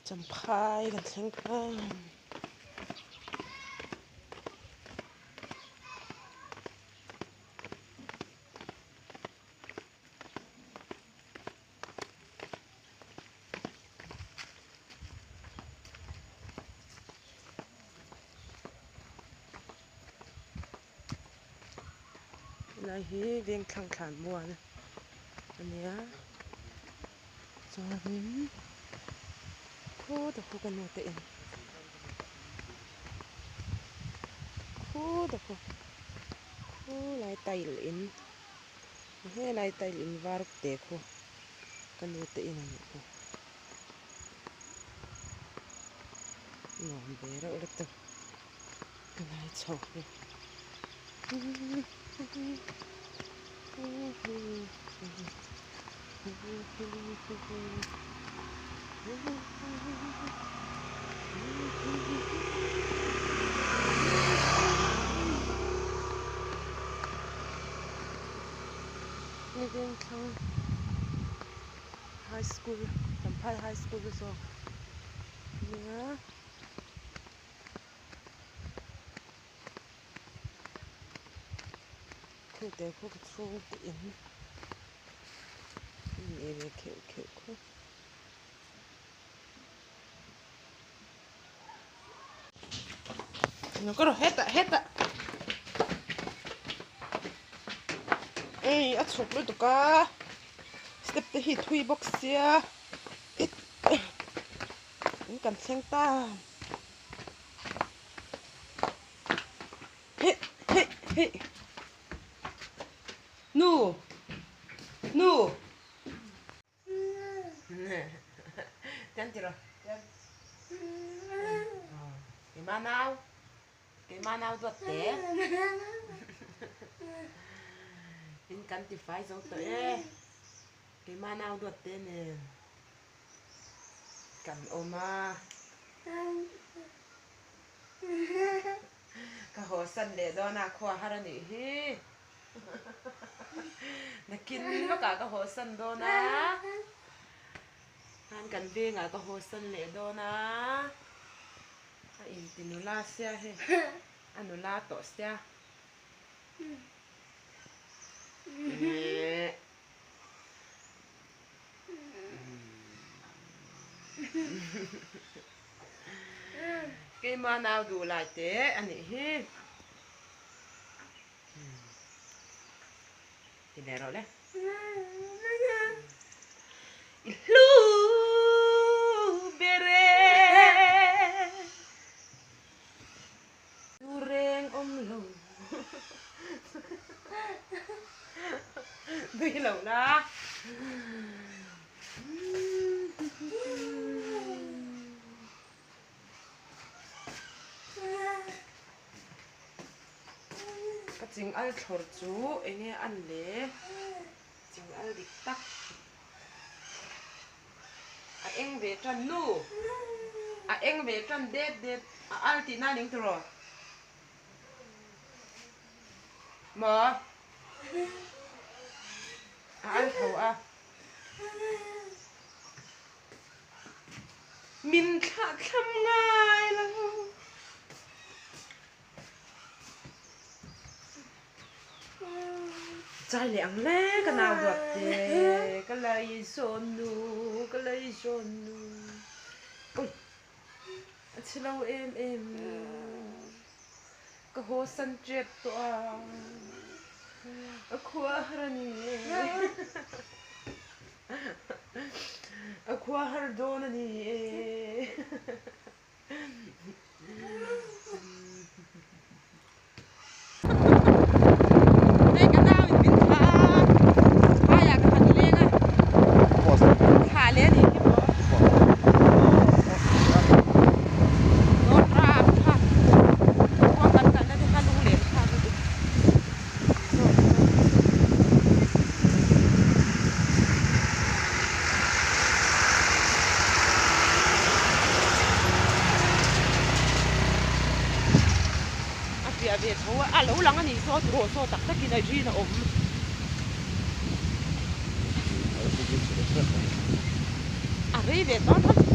chấm phai gần sáng phai này hi viên khang khàn mua nè anh nhá cho mình khu được khu gần một tiệm khu được khu lại tay lịn hay lại tay lịn vào tệ khu gần một tiệm này khu ngon bé rồi được từng cái này chọc đi Nghe viên khang high school tầm phai high school rồi nhá khu để khu cái chuông điện này kiểu kiểu khu nó có rồi hết ạ ê ắt chụp luôn tụi ca step tới hit thui box xia ít những cần xem ta hê hê hê nu nu chân chưa rồi cái má nào ruột té in căn thì phải giống tới cái má nào ruột té nè cầm oma cái hồ sân để đó na khoa hara nỉ hi na kín nó cả cái hồ sân đó na han cần về ngài cái hồ sân để đó na in tinula xia he anula to xia cái mà nào đủ lại thế anh ấy hi thì để rồi đấy lu bere du reng lồng đi lồng đó cái chính ăn thổi chú anh ấy ăn lé chính ăn đi tắc anh về tròn nu anh về tròn đét ăn thì na nín rồi mà ăn thầu mình khát khăm ngay lắm trái lẹng lé cái nào được thì cái lấy son nu ôi chỉ lâu em cái hồ sân chết toa khoa hả nè khoa hả đó nè về thấu lâu lắm anh so thổ so tắc tắc cái này gì nó ổn về đó